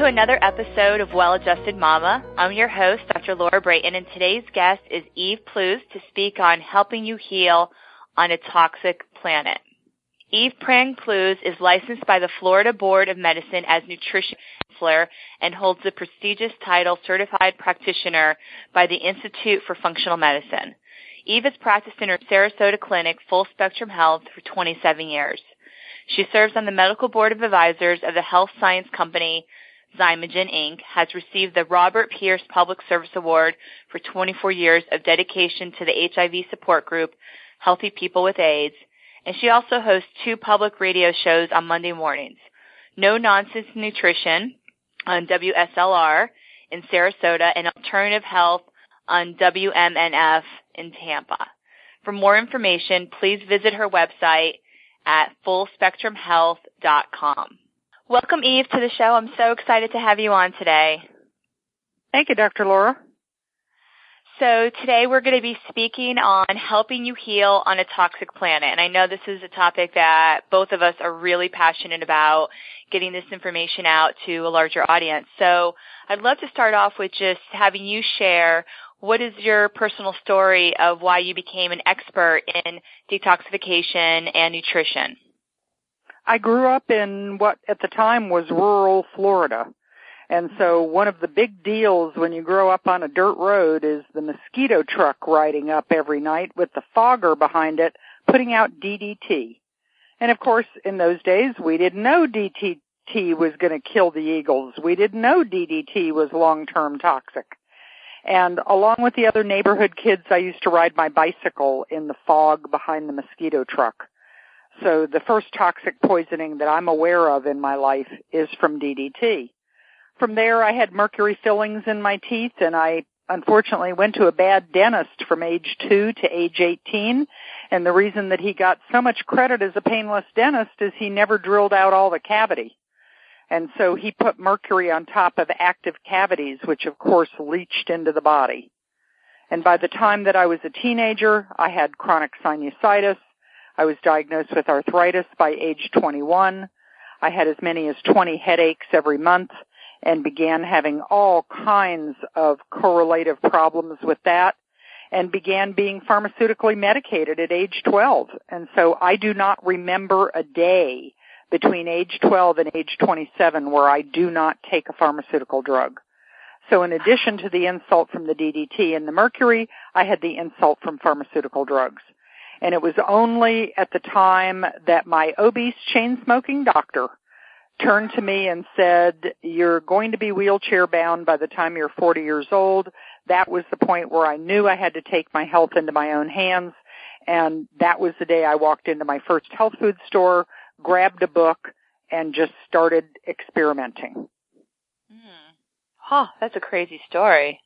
to another episode of Well-Adjusted Mama. I'm your host, Dr. Laura Brayton, and today's guest is Eve Plews to speak on helping you heal on a toxic planet. Eve Plews is licensed by the Florida Board of Medicine as nutrition counselor and holds the prestigious title Certified Practitioner by the Institute for Functional Medicine. Eve has practiced in her Sarasota clinic, Full Spectrum Health, for 27 years. She serves on the medical board of advisors of the health science company Zymogen, Inc., has received the Robert Pierce Public Service Award for 24 years of dedication to the HIV support group, Healthy People with AIDS, and she also hosts 2 public radio shows on Monday mornings, No Nonsense Nutrition on WSLR in Sarasota and Alternative Health on WMNF in Tampa. For more information, please visit her website at fullspectrumhealth.com. Welcome, Eve, to the show. I'm so excited to have you on today. Thank you, Dr. Laura. So today we're going to be speaking on helping you heal on a toxic planet. And I know this is a topic that both of us are really passionate about, getting this information out to a larger audience. So I'd love to start off with just having you share what is your personal story of why you became an expert in detoxification and nutrition. I grew up in what at the time was rural Florida. And so one of the big deals when you grow up on a dirt road is the mosquito truck riding up every night with the fogger behind it putting out DDT. And of course, in those days, we didn't know DDT was going to kill the eagles. We didn't know DDT was long-term toxic. And along with the other neighborhood kids, I used to ride my bicycle in the fog behind the mosquito truck. So the first toxic poisoning that I'm aware of in my life is from DDT. From there, I had mercury fillings in my teeth, and I unfortunately went to a bad dentist from age 2 to age 18. And the reason that he got so much credit as a painless dentist is he never drilled out all the cavity. And so he put mercury on top of active cavities, which of course leached into the body. And by the time that I was a teenager, I had chronic sinusitis. I was diagnosed with arthritis by age 21. I had as many as 20 headaches every month and began having all kinds of correlative problems with that and began being pharmaceutically medicated at age 12. And so I do not remember a day between age 12 and age 27 where I do not take a pharmaceutical drug. So in addition to the insult from the DDT and the mercury, I had the insult from pharmaceutical drugs. And it was only at the time that my obese chain-smoking doctor turned to me and said, "You're going to be wheelchair-bound by the time you're 40 years old." That was the point where I knew I had to take my health into my own hands. And that was the day I walked into my first health food store, grabbed a book, and just started experimenting. Oh, that's a crazy story.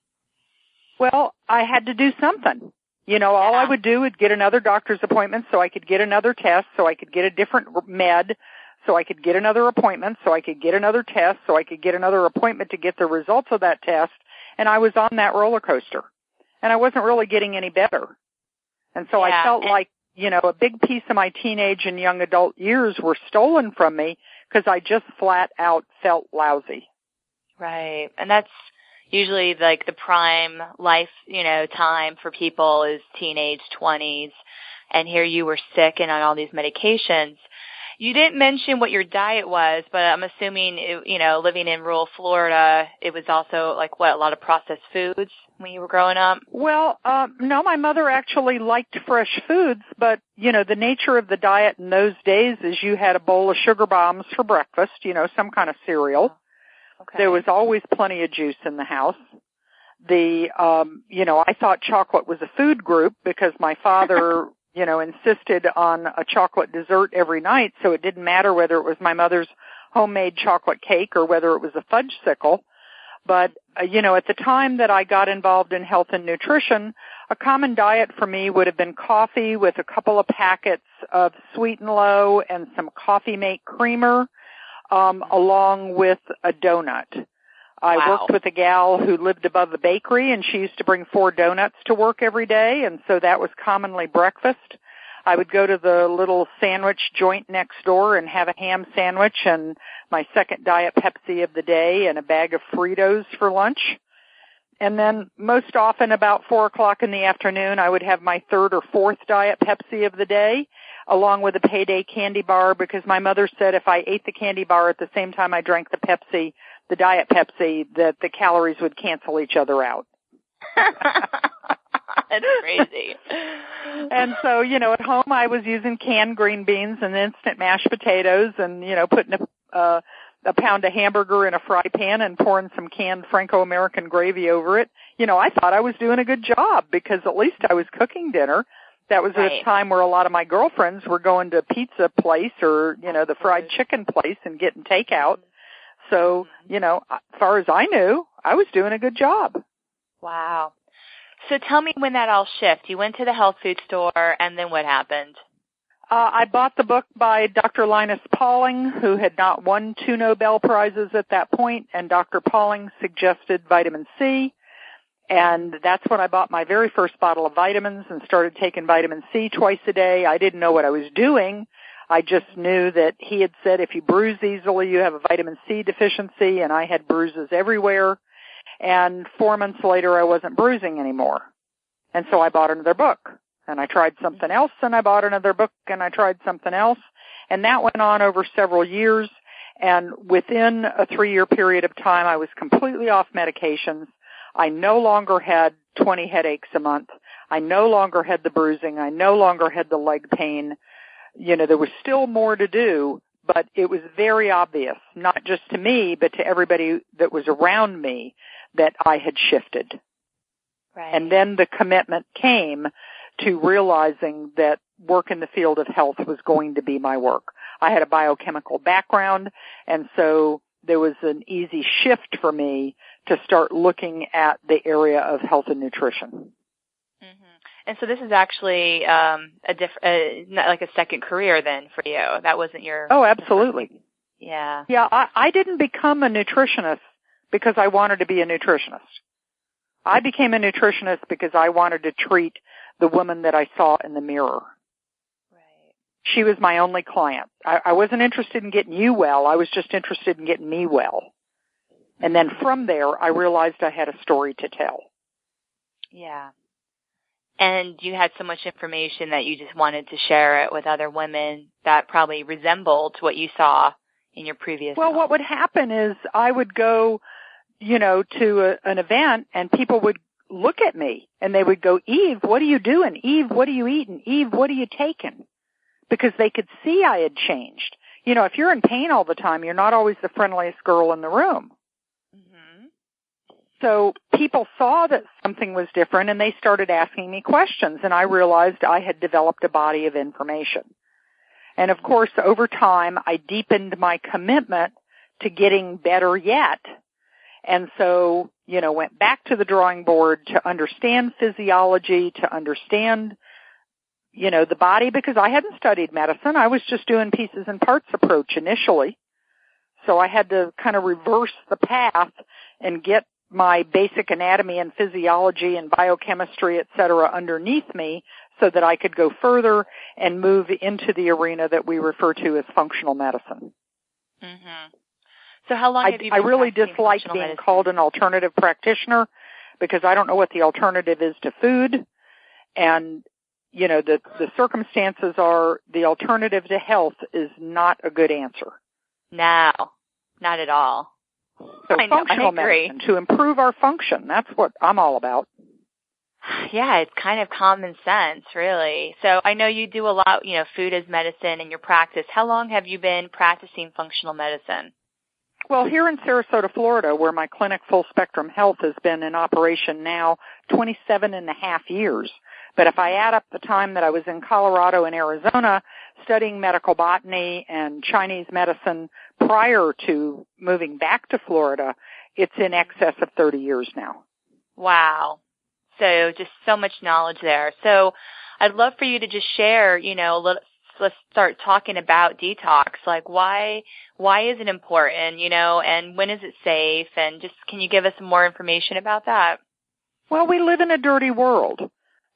Well, I had to do something. You know, all I would do would get another doctor's appointment so I could get another test, so I could get a different med, so I could get another appointment, so I could get another test, so I could get another appointment to get the results of that test, and I was on that roller coaster. And I wasn't really getting any better. And so I felt like, you know, a big piece of my teenage and young adult years were stolen from me because I just flat out felt lousy. Right. And that's usually like the prime life, you know, time for people is teenage 20s. And here you were sick and on all these medications. You didn't mention what your diet was, but I'm assuming, you know, living in rural Florida, it was also like what, a lot of processed foods when you were growing up? Well, no, my mother actually liked fresh foods, but, you know, the nature of the diet in those days is you had a bowl of sugar bombs for breakfast, you know, some kind of cereal. Okay. There was always plenty of juice in the house. You know, I thought chocolate was a food group because my father you know, insisted on a chocolate dessert every night, so it didn't matter whether it was my mother's homemade chocolate cake or whether it was a fudgesicle. But, you know, at the time that I got involved in health and nutrition, a common diet for me would have been coffee with a couple of packets of Sweet and Low and some Coffee Mate creamer, along with a donut. I worked with a gal who lived above the bakery, and she used to bring 4 donuts to work every day, and so that was commonly breakfast. I would go to the little sandwich joint next door and have a ham sandwich and my second Diet Pepsi of the day and a bag of Fritos for lunch. And then most often about 4 o'clock in the afternoon, I would have my third or fourth Diet Pepsi of the day, along with a payday candy bar, because my mother said if I ate the candy bar at the same time I drank the Pepsi, the Diet Pepsi, that the calories would cancel each other out. That's crazy. And so, at home I was using canned green beans and instant mashed potatoes and, putting a pound of hamburger in a fry pan and pouring some canned Franco-American gravy over it. I thought I was doing a good job because at least I was cooking dinner. That was right. at a time where a lot of my girlfriends were going to pizza place or, the fried chicken place and getting takeout. So, as far as I knew, I was doing a good job. Wow. So tell me when that all shifted. You went to the health food store, and then what happened? I bought the book by Dr. Linus Pauling, who had not won 2 Nobel Prizes at that point, and Dr. Pauling suggested vitamin C. And that's when I bought my very first bottle of vitamins and started taking vitamin C twice a day. I didn't know what I was doing. I just knew that he had said if you bruise easily, you have a vitamin C deficiency, and I had bruises everywhere. And 4 months later, I wasn't bruising anymore. And so I bought another book. And I tried something else, and I bought another book, and I tried something else. And that went on over several years. And within a 3-year period of time, I was completely off medications. I no longer had 20 headaches a month. I no longer had the bruising. I no longer had the leg pain. There was still more to do, but it was very obvious, not just to me, but to everybody that was around me, that I had shifted. Right. And then the commitment came to realizing that work in the field of health was going to be my work. I had a biochemical background, and so there was an easy shift for me to start looking at the area of health and nutrition. Mm-hmm. And so this is actually like a second career then for you. That wasn't your... Oh, absolutely. Yeah. Yeah, I didn't become a nutritionist because I wanted to be a nutritionist. I became a nutritionist because I wanted to treat the woman that I saw in the mirror. Right. She was my only client. I wasn't interested in getting you well. I was just interested in getting me well. And then from there, I realized I had a story to tell. Yeah. And you had so much information that you just wanted to share it with other women that probably resembled what you saw in your previous Well, home. what would happen is I would go, to an event and people would look at me and they would go, Eve, what are you doing? Eve, what are you eating? Eve, what are you taking? Because they could see I had changed. If you're in pain all the time, you're not always the friendliest girl in the room. Mm-hmm. So people saw that something was different and they started asking me questions, and I realized I had developed a body of information. And of course, over time, I deepened my commitment to getting better yet. And so, went back to the drawing board to understand physiology, to understand, the body, because I hadn't studied medicine. I was just doing pieces and parts approach initially. So I had to kind of reverse the path and get my basic anatomy and physiology and biochemistry, et cetera, underneath me so that I could go further and move into the arena that we refer to as functional medicine. Mm-hmm. So how long have you been I really practicing dislike functional being medicine? called an alternative practitioner because I don't know what the alternative is to food. And, the circumstances are the alternative to health is not a good answer. No, not at all. So functional medicine, to improve our function, that's what I'm all about. Yeah, it's kind of common sense, really. So I know you do a lot, food as medicine in your practice. How long have you been practicing functional medicine? Well, here in Sarasota, Florida, where my clinic Full Spectrum Health has been in operation now 27 and a half years. But if I add up the time that I was in Colorado and Arizona studying medical botany and Chinese medicine prior to moving back to Florida, it's in excess of 30 years now. Wow. So just so much knowledge there. So I'd love for you to just share, let's start talking about detox. Like why is it important, and when is it safe? And just can you give us some more information about that? Well, we live in a dirty world.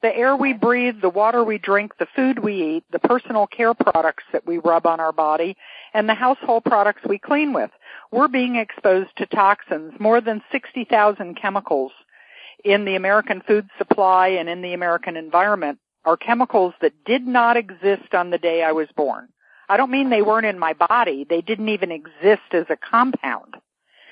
The air we breathe, the water we drink, the food we eat, the personal care products that we rub on our body, and the household products we clean with. We're being exposed to toxins, more than 60,000 chemicals in the American food supply and in the American environment are chemicals that did not exist on the day I was born. I don't mean they weren't in my body. They didn't even exist as a compound.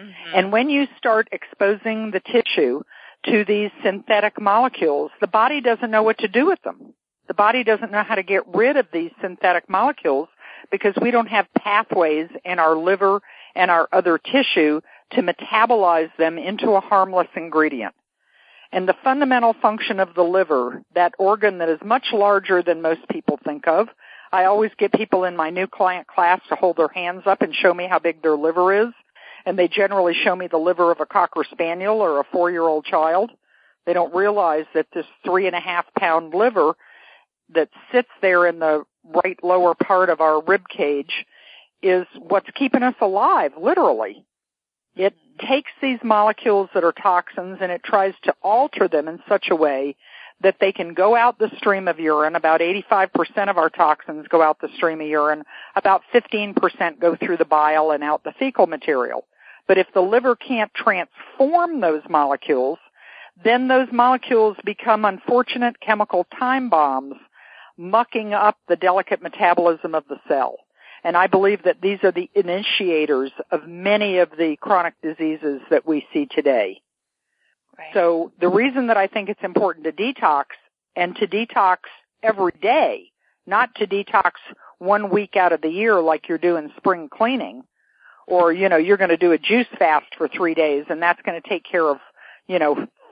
Mm-hmm. And when you start exposing the tissue to these synthetic molecules, the body doesn't know what to do with them. The body doesn't know how to get rid of these synthetic molecules because we don't have pathways in our liver and our other tissue to metabolize them into a harmless ingredient. And the fundamental function of the liver, that organ that is much larger than most people think of, I always get people in my new client class to hold their hands up and show me how big their liver is. And they generally show me the liver of a Cocker Spaniel or a 4-year-old child. They don't realize that this 3.5-pound liver that sits there in the right lower part of our rib cage is what's keeping us alive, literally. It takes these molecules that are toxins and it tries to alter them in such a way that they can go out the stream of urine. About 85% of our toxins go out the stream of urine. About 15% go through the bile and out the fecal material. But if the liver can't transform those molecules, then those molecules become unfortunate chemical time bombs, mucking up the delicate metabolism of the cell. And I believe that these are the initiators of many of the chronic diseases that we see today. Right. So the reason that I think it's important to detox, and to detox every day, not to detox 1 week out of the year like you're doing spring cleaning, or, you're going to do a juice fast for 3 days and that's going to take care of,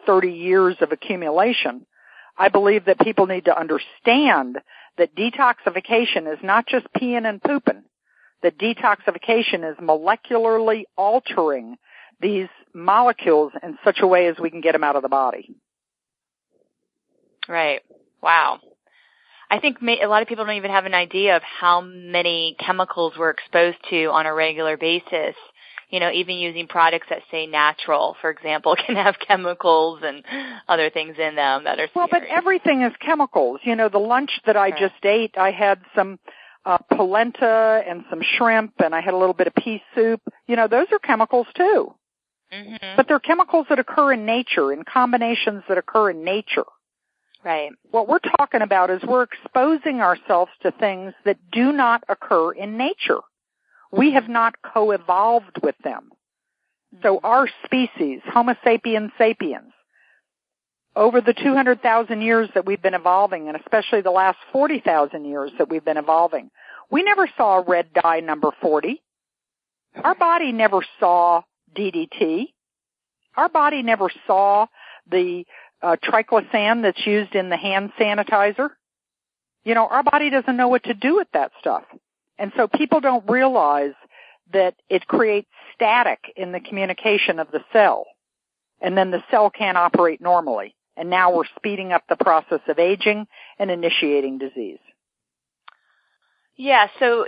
30 years of accumulation. I believe that people need to understand that detoxification is not just peeing and pooping. That detoxification is molecularly altering these molecules in such a way as we can get them out of the body. Right. Wow. I think a lot of people don't even have an idea of how many chemicals we're exposed to on a regular basis. Even using products that say natural, for example, can have chemicals and other things in them that are scary. Well, but everything is chemicals. The lunch that I just ate, I had some polenta and some shrimp, and I had a little bit of pea soup. Those are chemicals too. Mm-hmm. But they're chemicals that occur in nature, in combinations that occur in nature. Right. What we're talking about is we're exposing ourselves to things that do not occur in nature. We have not co-evolved with them. So our species, Homo sapiens sapiens, over the 200,000 years that we've been evolving, and especially the last 40,000 years that we've been evolving, we never saw red dye number 40. Our body never saw DDT. Our body never saw the triclosan that's used in the hand sanitizer. Our body doesn't know what to do with that stuff. And so people don't realize that it creates static in the communication of the cell. And then the cell can't operate normally. And now we're speeding up the process of aging and initiating disease. Yeah, so,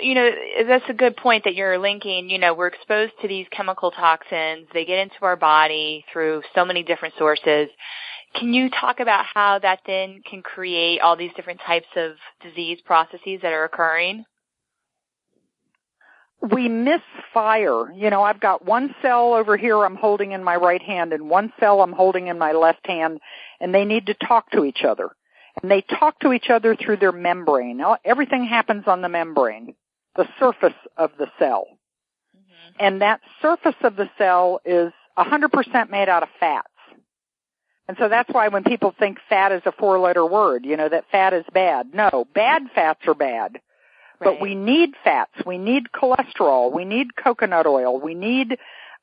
that's a good point that you're linking. We're exposed to these chemical toxins. They get into our body through so many different sources. Can you talk about how that then can create all these different types of disease processes that are occurring? We misfire. I've got one cell over here I'm holding in my right hand and one cell I'm holding in my left hand, and they need to talk to each other. And they talk to each other through their membrane. Now, everything happens on the membrane, the surface of the cell. Mm-hmm. And that surface of the cell is 100% made out of fats. And so that's why when people think fat is a 4-letter word, that fat is bad. No, bad fats are bad. Right. But we need fats. We need cholesterol. We need coconut oil. We need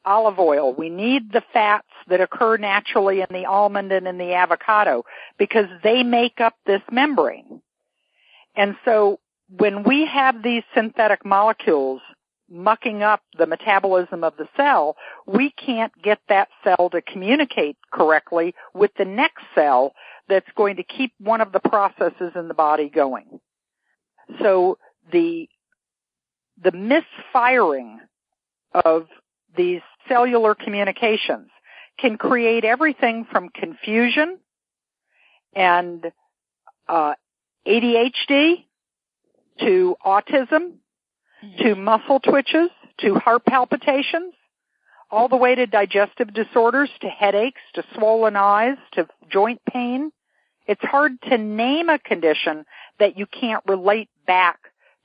olive oil. We need the fats that occur naturally in the almond and in the avocado because they make up this membrane. And so when we have these synthetic molecules mucking up the metabolism of the cell, we can't get that cell to communicate correctly with the next cell that's going to keep one of the processes in the body going. So the misfiring of these cellular communications can create everything from confusion and ADHD to autism to muscle twitches to heart palpitations, all the way to digestive disorders, to headaches, to swollen eyes, to joint pain. It's hard to name a condition that you can't relate back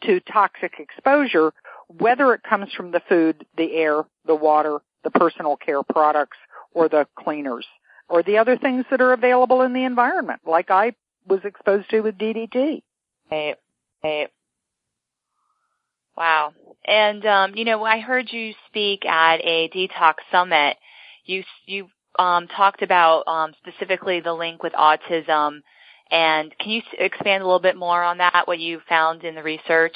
to toxic exposure, whether it comes from the food, the air, the water, the personal care products, or the cleaners, or the other things that are available in the environment, like I was exposed to with DDT. Right. Wow. And, I heard you speak at a detox summit. You talked about specifically the link with autism. And can you expand a little bit more on that, what you found in the research?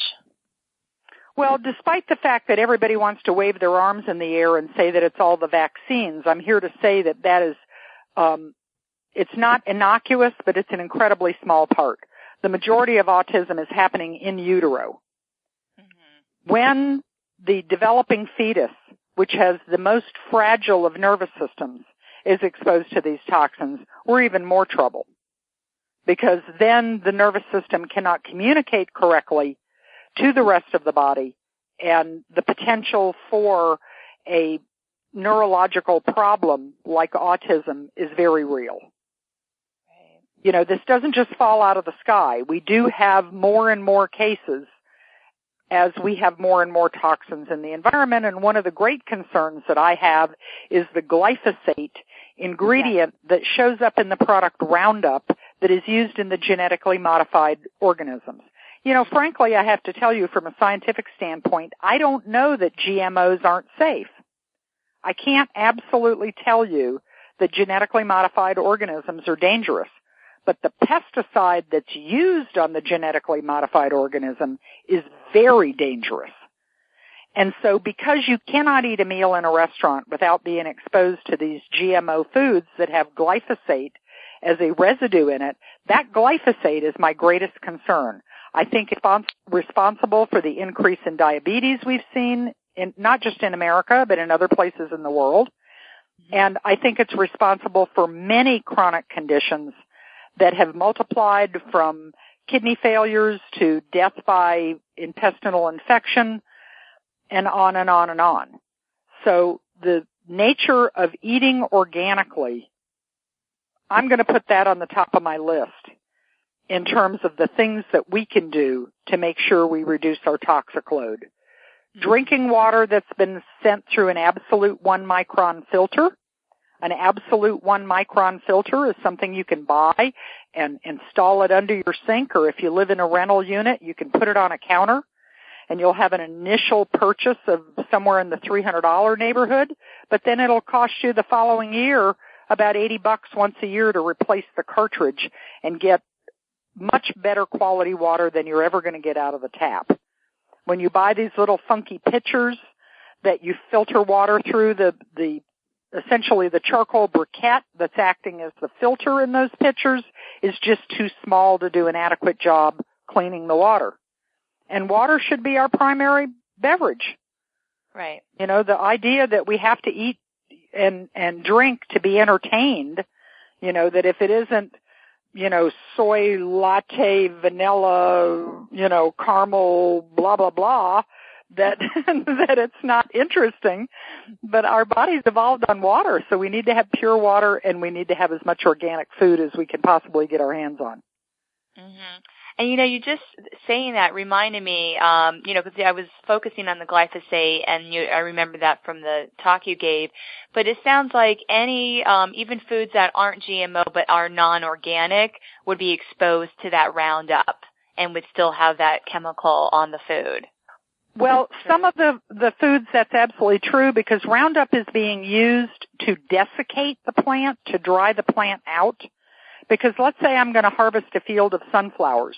Well, despite the fact that everybody wants to wave their arms in the air and say that it's all the vaccines, I'm here to say that is, it's not innocuous, but it's an incredibly small part. The majority of autism is happening in utero. When the developing fetus, which has the most fragile of nervous systems, is exposed to these toxins, we're even more trouble. Because then the nervous system cannot communicate correctly to the rest of the body, and the potential for a neurological problem like autism is very real. This doesn't just fall out of the sky. We do have more and more cases as we have more and more toxins in the environment, and one of the great concerns that I have is the glyphosate ingredient that shows up in the product Roundup that is used in the genetically modified organisms. Frankly, I have to tell you from a scientific standpoint, I don't know that GMOs aren't safe. I can't absolutely tell you that genetically modified organisms are dangerous. But the pesticide that's used on the genetically modified organism is very dangerous. And so because you cannot eat a meal in a restaurant without being exposed to these GMO foods that have glyphosate as a residue in it, that glyphosate is my greatest concern. I think it's responsible for the increase in diabetes we've seen, not just in America, but in other places in the world. And I think it's responsible for many chronic conditions that have multiplied, from kidney failures to death by intestinal infection, and on and on and on. So the nature of eating organically, I'm going to put that on the top of my list in terms of the things that we can do to make sure we reduce our toxic load. Drinking water that's been sent through an absolute 1-micron filter. An absolute 1-micron filter is something you can buy and install it under your sink, or if you live in a rental unit, you can put it on a counter, and you'll have an initial purchase of somewhere in the $300 neighborhood, but then it'll cost you the following year about $80 once a year to replace the cartridge and get much better quality water than you're ever going to get out of the tap. When you buy these little funky pitchers that you filter water through, essentially the charcoal briquette that's acting as the filter in those pitchers is just too small to do an adequate job cleaning the water. And water should be our primary beverage. Right. The idea that we have to eat and drink to be entertained, that if it isn't, soy latte, vanilla, caramel, blah, blah, blah, that it's not interesting. But our bodies evolved on water, so we need to have pure water, and we need to have as much organic food as we can possibly get our hands on. Mm-hmm. And, you just saying that reminded me, because I was focusing on the glyphosate, and I remember that from the talk you gave. But it sounds like any, even foods that aren't GMO but are non-organic would be exposed to that Roundup and would still have that chemical on the food. Well, some of the foods, that's absolutely true, because Roundup is being used to desiccate the plant, to dry the plant out. Because let's say I'm going to harvest a field of sunflowers,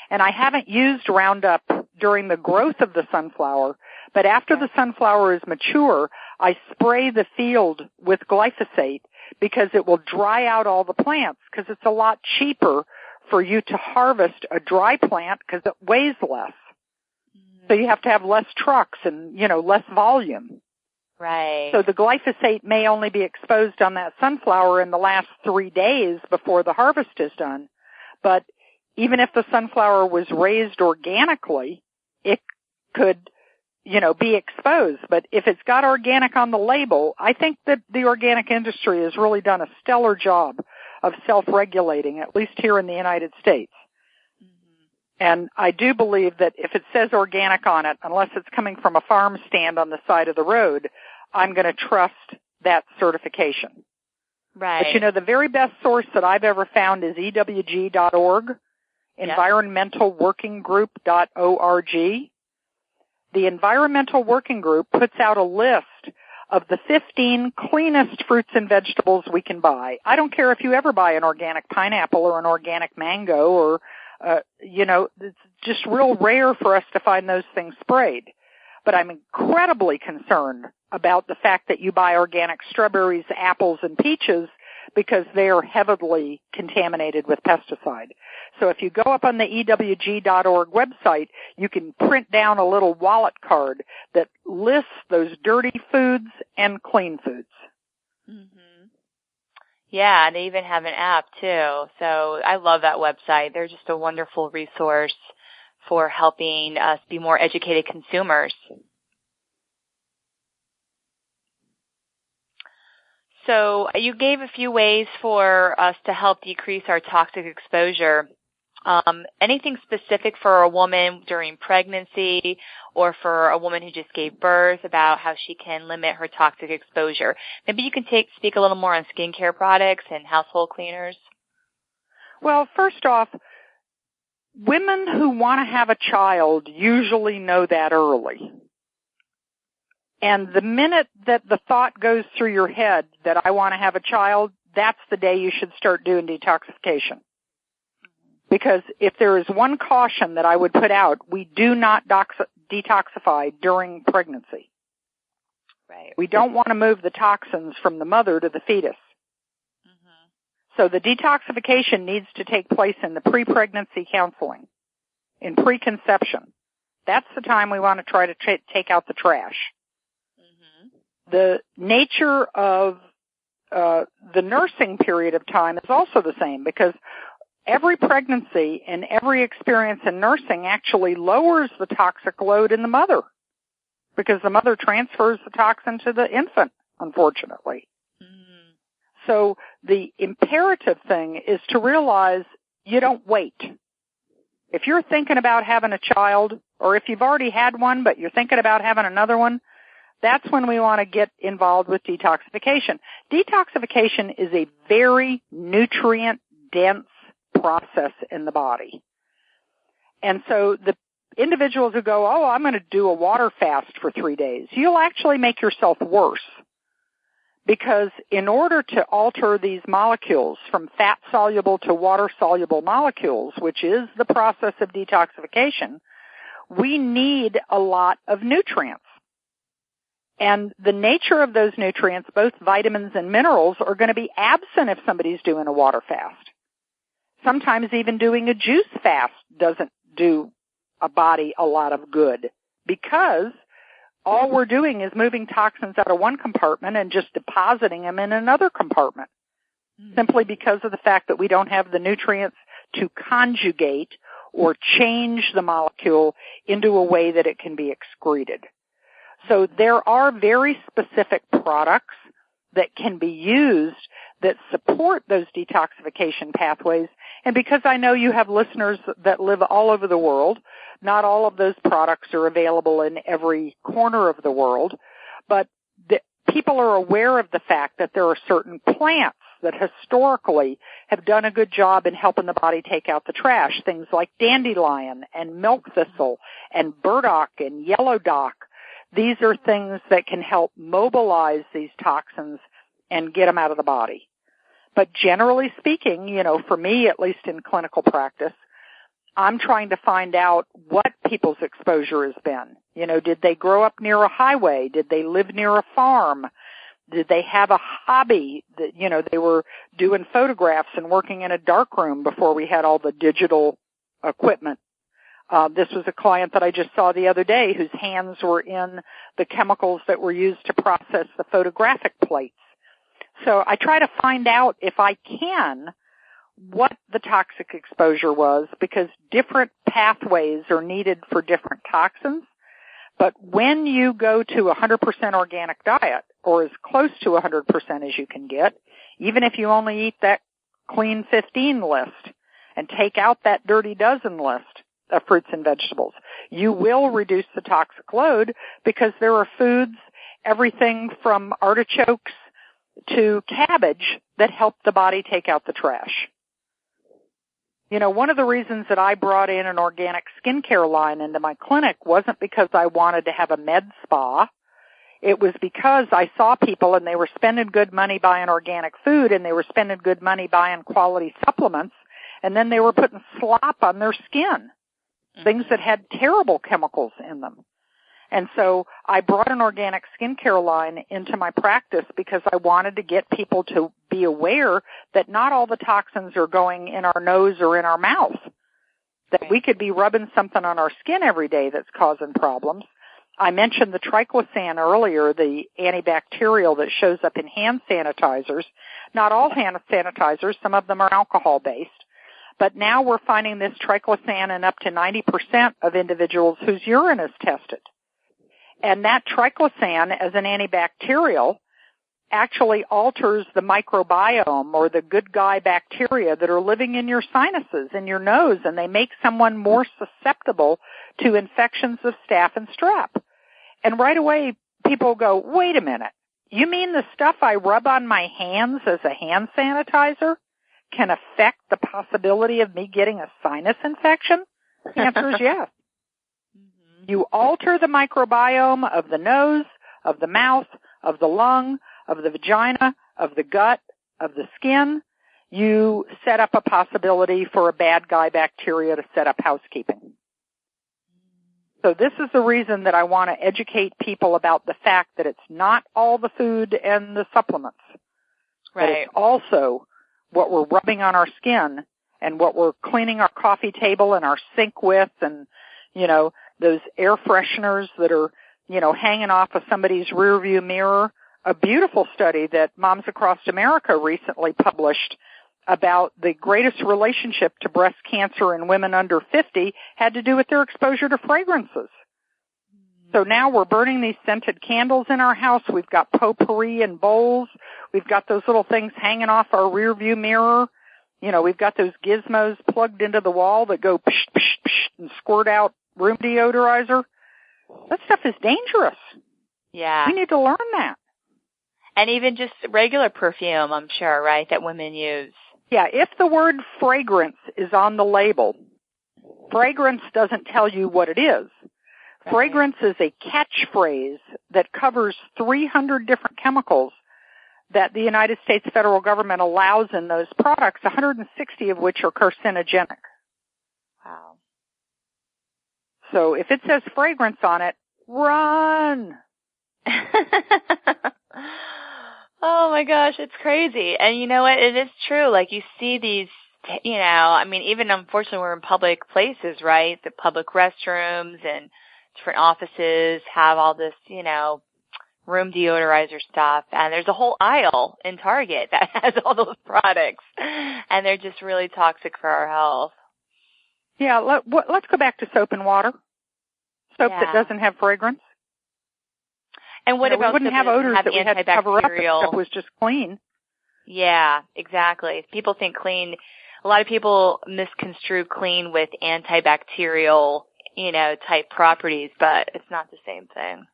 and I haven't used Roundup during the growth of the sunflower, but after the sunflower is mature, I spray the field with glyphosate because it will dry out all the plants, because it's a lot cheaper for you to harvest a dry plant because it weighs less. So you have to have less trucks and, less volume. Right. So the glyphosate may only be exposed on that sunflower in the last 3 days before the harvest is done. But even if the sunflower was raised organically, it could, be exposed. But if it's got organic on the label, I think that the organic industry has really done a stellar job of self-regulating, at least here in the United States. And I do believe that if it says organic on it, unless it's coming from a farm stand on the side of the road, I'm going to trust that certification. Right. But the very best source that I've ever found is EWG.org, environmentalworkinggroup.org. The Environmental Working Group puts out a list of the 15 cleanest fruits and vegetables we can buy. I don't care if you ever buy an organic pineapple or an organic mango or, it's just real rare for us to find those things sprayed. But I'm incredibly concerned about the fact that you buy organic strawberries, apples, and peaches because they are heavily contaminated with pesticide. So if you go up on the EWG.org website, you can print down a little wallet card that lists those dirty foods and clean foods. Mm-hmm. Yeah, they even have an app too. So I love that website. They're just a wonderful resource for helping us be more educated consumers. So you gave a few ways for us to help decrease our toxic exposure. Anything specific for a woman during pregnancy or for a woman who just gave birth about how she can limit her toxic exposure? Maybe you can speak a little more on skincare products and household cleaners. Well, first off, women who want to have a child usually know that early. And the minute that the thought goes through your head that I want to have a child, that's the day you should start doing detoxification. Because if there is one caution that I would put out, we do not detoxify during pregnancy. Right. We don't want to move the toxins from the mother to the fetus. Mm-hmm. So the detoxification needs to take place in the pre-pregnancy counseling, in preconception. That's the time we want to try to take out the trash. The nature of the nursing period of time is also the same because every pregnancy and every experience in nursing actually lowers the toxic load in the mother because the mother transfers the toxin to the infant, unfortunately. Mm. So the imperative thing is to realize you don't wait. If you're thinking about having a child or if you've already had one but you're thinking about having another one, that's when we want to get involved with detoxification. Detoxification is a very nutrient-dense process in the body. And so the individuals who go, I'm going to do a water fast for 3 days, you'll actually make yourself worse. Because in order to alter these molecules from fat-soluble to water-soluble molecules, which is the process of detoxification, we need a lot of nutrients. And the nature of those nutrients, both vitamins and minerals, are going to be absent if somebody's doing a water fast. Sometimes even doing a juice fast doesn't do a body a lot of good because all we're doing is moving toxins out of one compartment and just depositing them in another compartment, simply because of the fact that we don't have the nutrients to conjugate or change the molecule into a way that it can be excreted. So there are very specific products that can be used that support those detoxification pathways. And because I know you have listeners that live all over the world, not all of those products are available in every corner of the world, but people are aware of the fact that there are certain plants that historically have done a good job in helping the body take out the trash, things like dandelion and milk thistle and burdock and yellow dock. These are things that can help mobilize these toxins and get them out of the body. But generally speaking, for me, at least in clinical practice, I'm trying to find out what people's exposure has been. Did they grow up near a highway? Did they live near a farm? Did they have a hobby that, they were doing photographs and working in a darkroom before we had all the digital equipment? This was a client that I just saw the other day whose hands were in the chemicals that were used to process the photographic plates. So I try to find out, if I can, what the toxic exposure was, because different pathways are needed for different toxins. But when you go to a 100% organic diet, or as close to 100% as you can get, even if you only eat that clean 15 list and take out that dirty dozen list of fruits and vegetables, you will reduce the toxic load, because there are foods, everything from artichokes to cabbage, that help the body take out the trash. You know, one of the reasons that I brought in an organic skincare line into my clinic wasn't because I wanted to have a med spa. It was because I saw people and they were spending good money buying organic food, and they were spending good money buying quality supplements, and then they were putting slop on their skin, things that had terrible chemicals in them. And so I brought an organic skincare line into my practice because I wanted to get people to be aware that not all the toxins are going in our nose or in our mouth, that we could be rubbing something on our skin every day that's causing problems. I mentioned the triclosan earlier, the antibacterial that shows up in hand sanitizers. Not all hand sanitizers, some of them are alcohol-based. But now we're finding this triclosan in up to 90% of individuals whose urine is tested. And that triclosan, as an antibacterial, actually alters the microbiome, or the good guy bacteria that are living in your sinuses, in your nose, and they make someone more susceptible to infections of staph and strep. And right away, people go, wait a minute, you mean the stuff I rub on my hands as a hand sanitizer can affect the possibility of me getting a sinus infection? The answer is yes. You alter the microbiome of the nose, of the mouth, of the lung, of the vagina, of the gut, of the skin. You set up a possibility for a bad guy bacteria to set up housekeeping. So this is the reason that I want to educate people about the fact that it's not all the food and the supplements. Right. But it's also what we're rubbing on our skin and what we're cleaning our coffee table and our sink with, and, you know, those air fresheners that are, you know, hanging off of somebody's rearview mirror. A beautiful study that Moms Across America recently published about the greatest relationship to breast cancer in women under 50 had to do with their exposure to fragrances. So now we're burning these scented candles in our house. We've got potpourri in bowls. We've got those little things hanging off our rearview mirror. You know, we've got those gizmos plugged into the wall that go psh, psh, psh, and squirt out room deodorizer. That stuff is dangerous. Yeah. We need to learn that. And even just regular perfume, I'm sure, right, that women use. Yeah, if the word fragrance is on the label, fragrance doesn't tell you what it is. Right. Fragrance is a catchphrase that covers 300 different chemicals that the United States federal government allows in those products, 160 of which are carcinogenic. Wow. So if it says fragrance on it, run! Oh my gosh, it's crazy. And you know what? It is true. Like, you see these, you know, I mean, even unfortunately we're in public places, right? The public restrooms and different offices have all this, you know, room deodorizer stuff. And there's a whole aisle in Target that has all those products. And they're just really toxic for our health. Yeah, let's go back to soap and water. Soap that doesn't have fragrance. And what about we wouldn't have odors that we had to cover up if stuff was just clean. Yeah, exactly. People think clean. A lot of people misconstrue clean with antibacterial, you know, type properties, but it's not the same thing.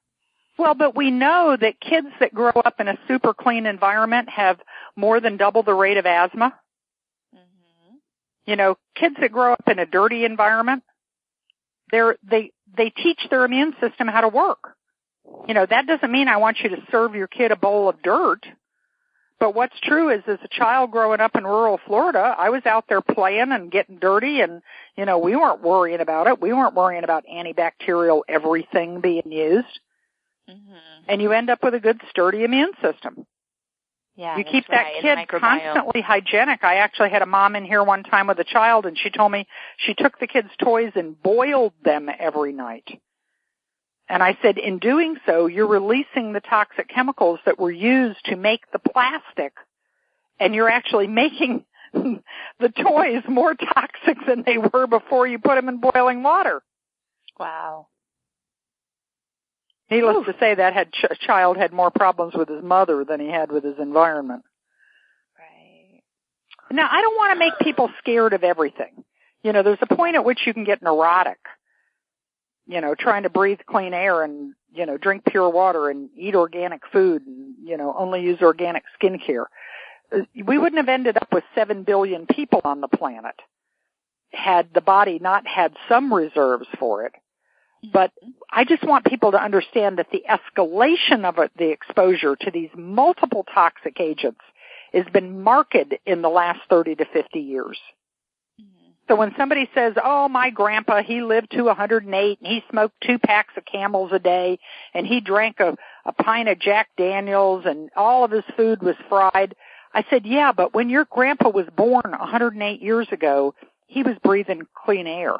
Well, but we know that kids that grow up in a super clean environment have more than double the rate of asthma. Mm-hmm. You know, kids that grow up in a dirty environment, they teach their immune system how to work. You know, that doesn't mean I want you to serve your kid a bowl of dirt. But what's true is, as a child growing up in rural Florida, I was out there playing and getting dirty, and, you know, we weren't worrying about it. We weren't worrying about antibacterial everything being used. Mm-hmm. And you end up with a good, sturdy immune system. Yeah, you keep that kid constantly hygienic. I actually had a mom in here one time with a child, and she told me she took the kid's toys and boiled them every night. And I said, in doing so, you're releasing the toxic chemicals that were used to make the plastic, and you're actually making the toys more toxic than they were before you put them in boiling water. Wow. Needless to say, that child had more problems with his mother than he had with his environment. Right. Now, I don't want to make people scared of everything. You know, there's a point at which you can get neurotic, you know, trying to breathe clean air and, you know, drink pure water and eat organic food and, you know, only use organic skincare. We wouldn't have ended up with 7 billion people on the planet had the body not had some reserves for it. But I just want people to understand that the escalation of the exposure to these multiple toxic agents has been marked in the last 30 to 50 years. So when somebody says, oh, my grandpa, he lived to 108 and he smoked 2 packs of Camels a day and he drank a pint of Jack Daniels and all of his food was fried, I said, yeah, but when your grandpa was born 108 years ago, he was breathing clean air.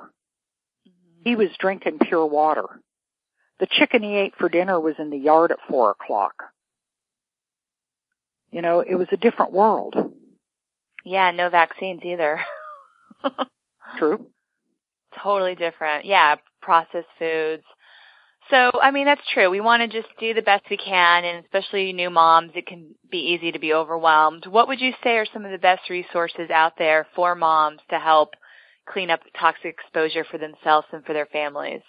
He was drinking pure water. The chicken he ate for dinner was in the yard at 4 o'clock. You know, it was a different world. Yeah, no vaccines either. True. Totally different. Yeah, processed foods. So, I mean, that's true. We want to just do the best we can, and especially new moms, it can be easy to be overwhelmed. What would you say are some of the best resources out there for moms to help clean up toxic exposure for themselves and for their families?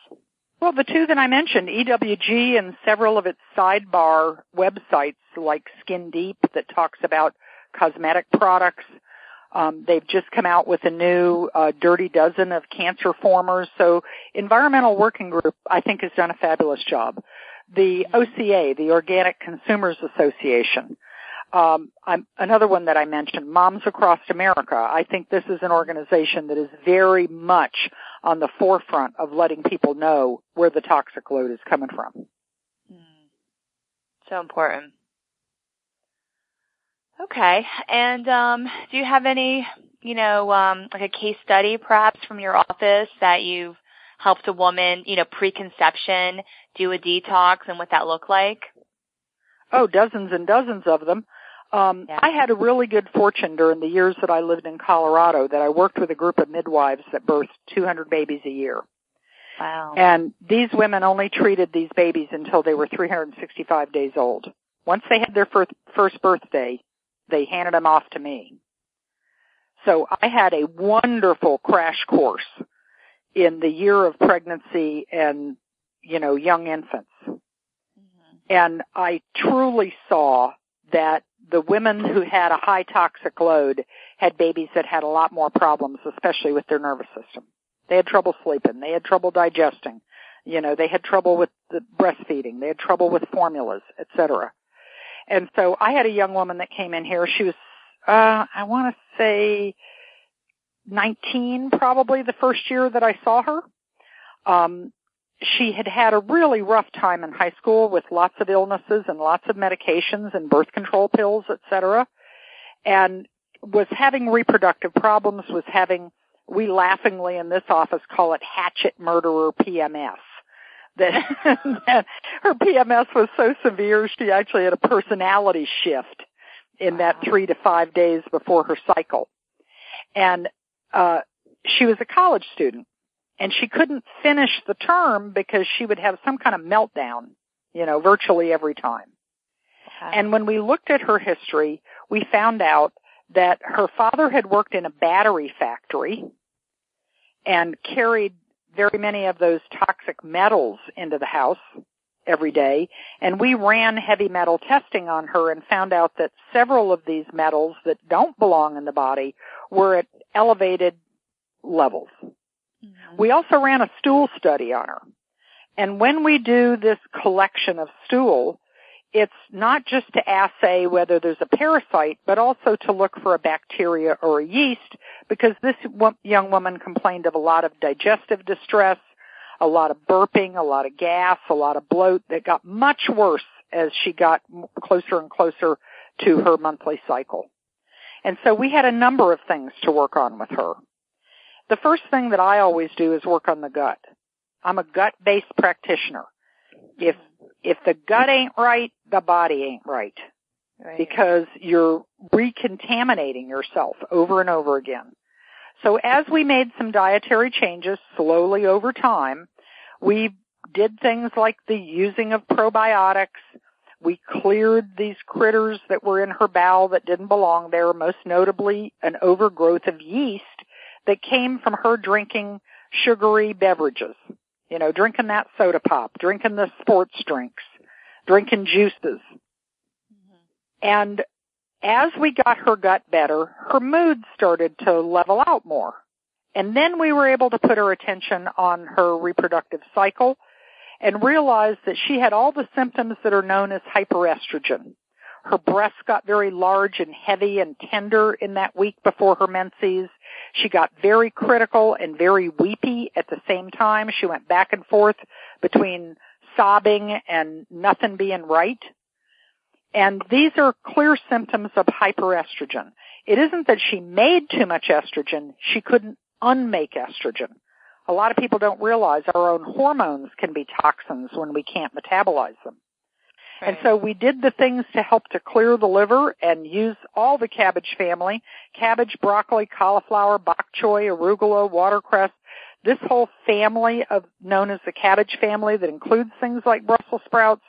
Well, the 2 that I mentioned, EWG and several of its sidebar websites like Skin Deep that talks about cosmetic products. They've just come out with a new Dirty Dozen of cancer formers. So Environmental Working Group, I think, has done a fabulous job. The OCA, the Organic Consumers Association, another one that I mentioned, Moms Across America. I think this is an organization that is very much on the forefront of letting people know where the toxic load is coming from. So important. Okay. And do you have any, you know, like a case study perhaps from your office that you've helped a woman, you know, preconception do a detox and what that looked like? Oh, dozens and dozens of them. I had a really good fortune during the years that I lived in Colorado that I worked with a group of midwives that birthed 200 babies a year. Wow. And these women only treated these babies until they were 365 days old. Once they had their first birthday, they handed them off to me. So I had a wonderful crash course in the year of pregnancy and, you know, young infants. And I truly saw that the women who had a high toxic load had babies that had a lot more problems, especially with their nervous system. They had trouble sleeping. They had trouble digesting. You know, they had trouble with the breastfeeding. They had trouble with formulas, etc. And so I had a young woman that came in here. She was, I want to say 19 probably the first year that I saw her. She had had a really rough time in high school with lots of illnesses and lots of medications and birth control pills, etc. And was having reproductive problems, was having, we laughingly in this office call it hatchet murderer PMS. That her PMS was so severe she actually had a personality shift in that 3 to 5 days before her cycle. And she was a college student. And she couldn't finish the term because she would have some kind of meltdown, you know, virtually every time. Okay. And when we looked at her history, we found out that her father had worked in a battery factory and carried very many of those toxic metals into the house every day. And we ran heavy metal testing on her and found out that several of these metals that don't belong in the body were at elevated levels. We also ran a stool study on her. And when we do this collection of stool, it's not just to assay whether there's a parasite, but also to look for a bacteria or a yeast, because this young woman complained of a lot of digestive distress, a lot of burping, a lot of gas, a lot of bloat that got much worse as she got closer and closer to her monthly cycle. And so we had a number of things to work on with her. The first thing that I always do is work on the gut. I'm a gut-based practitioner. If the gut ain't right, the body ain't right. because you're recontaminating yourself over and over again. So as we made some dietary changes slowly over time, we did things like the using of probiotics. We cleared these critters that were in her bowel that didn't belong there, most notably an overgrowth of yeast that came from her drinking sugary beverages. You know, drinking that soda pop, drinking the sports drinks, drinking juices. And as we got her gut better, her mood started to level out more. And then we were able to put her attention on her reproductive cycle and realized that she had all the symptoms that are known as hyperestrogen. Her breasts got very large and heavy and tender in that week before her menses. She got very critical and very weepy at the same time. She went back and forth between sobbing and nothing being right. And these are clear symptoms of hyperestrogen. It isn't that she made too much estrogen. She couldn't unmake estrogen. A lot of people don't realize our own hormones can be toxins when we can't metabolize them. Right. And so we did the things to help to clear the liver and use all the cabbage family, cabbage, broccoli, cauliflower, bok choy, arugula, watercress, this whole family known as the cabbage family that includes things like Brussels sprouts,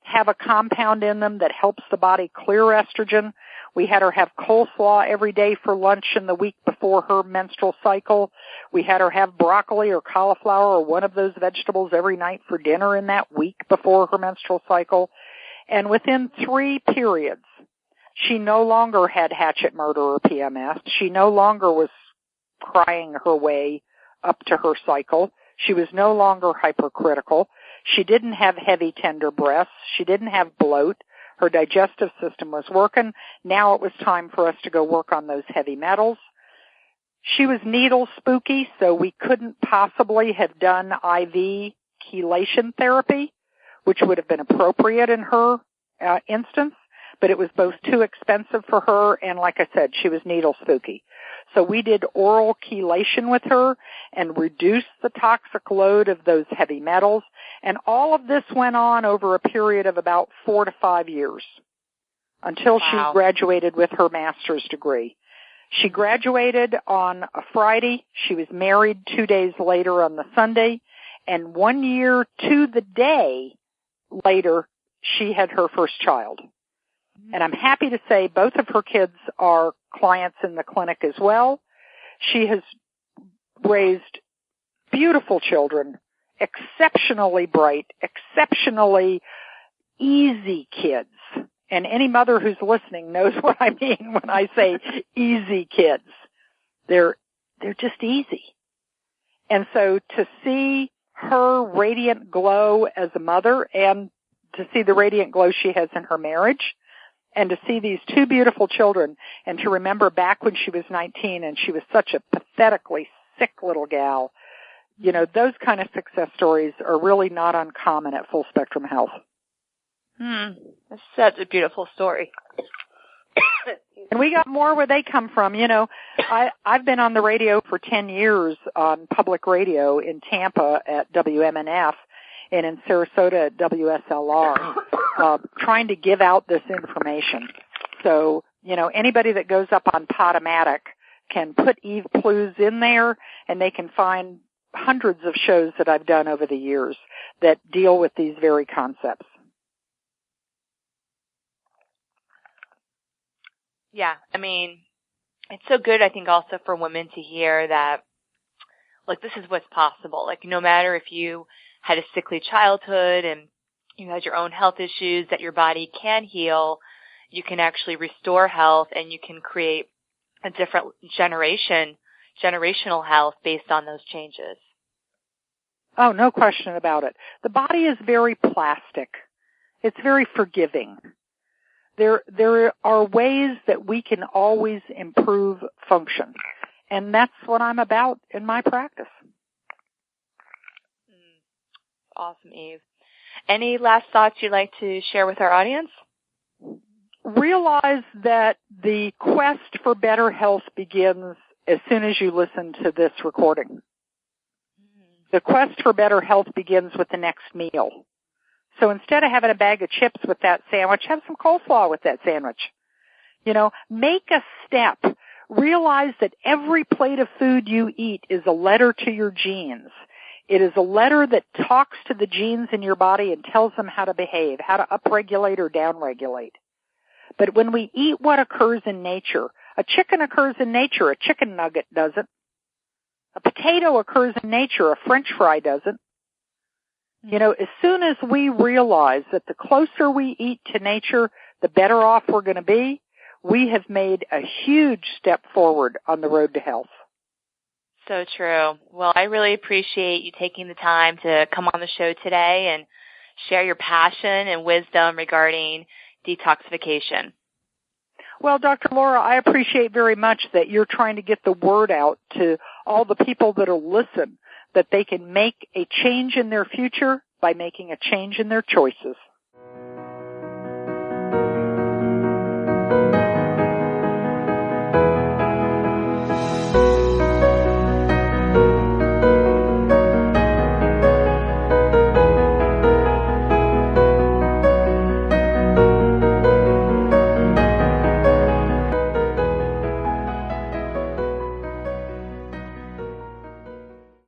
have a compound in them that helps the body clear estrogen. We had her have coleslaw every day for lunch in the week before her menstrual cycle. We had her have broccoli or cauliflower or one of those vegetables every night for dinner in that week before her menstrual cycle. And within 3 periods, she no longer had hatchet murder or PMS. She no longer was crying her way up to her cycle. She was no longer hypercritical. She didn't have heavy, tender breasts. She didn't have bloat. Her digestive system was working. Now it was time for us to go work on those heavy metals. She was needle spooky, so we couldn't possibly have done IV chelation therapy, which would have been appropriate in her instance, but it was both too expensive for her, and like I said, she was needle spooky. So we did oral chelation with her and reduced the toxic load of those heavy metals, and all of this went on over a period of about 4 to 5 years until she graduated with her master's degree. She graduated on a Friday. She was married 2 days later on the Sunday, and 1 year to the day later, she had her first child. And I'm happy to say both of her kids are clients in the clinic as well. She has raised beautiful children, exceptionally bright, exceptionally easy kids. And any mother who's listening knows what I mean when I say easy kids. They're just easy. And so to see her radiant glow as a mother and to see the radiant glow she has in her marriage, and to see these 2 beautiful children, and to remember back when she was 19 and she was such a pathetically sick little gal, you know, those kind of success stories are really not uncommon at Full Spectrum Health. That's such a beautiful story. And we got more where they come from. You know, I've been on the radio for 10 years on public radio in Tampa at WMNF and in Sarasota at WSLR, trying to give out this information. So, you know, anybody that goes up on Podomatic can put Eve Plews in there, and they can find hundreds of shows that I've done over the years that deal with these very concepts. Yeah, I mean, it's so good, I think, also for women to hear that, like, this is what's possible. Like, no matter if you had a sickly childhood and you had your own health issues, that your body can heal, you can actually restore health, and you can create a different generational health based on those changes. Oh, no question about it. The body is very plastic. It's very forgiving. There are ways that we can always improve function, and that's what I'm about in my practice. Awesome, Eve. Any last thoughts you'd like to share with our audience? Realize that the quest for better health begins as soon as you listen to this recording. The quest for better health begins with the next meal. So instead of having a bag of chips with that sandwich, have some coleslaw with that sandwich. Make a step. Realize that every plate of food you eat is a letter to your genes. It is a letter that talks to the genes in your body and tells them how to behave, how to upregulate or downregulate. But when we eat what occurs in nature, a chicken occurs in nature, a chicken nugget doesn't. A potato occurs in nature, a French fry doesn't. As soon as we realize that the closer we eat to nature, the better off we're going to be, we have made a huge step forward on the road to health. So true. Well, I really appreciate you taking the time to come on the show today and share your passion and wisdom regarding detoxification. Well, Dr. Laura, I appreciate very much that you're trying to get the word out to all the people that will listen, that they can make a change in their future by making a change in their choices.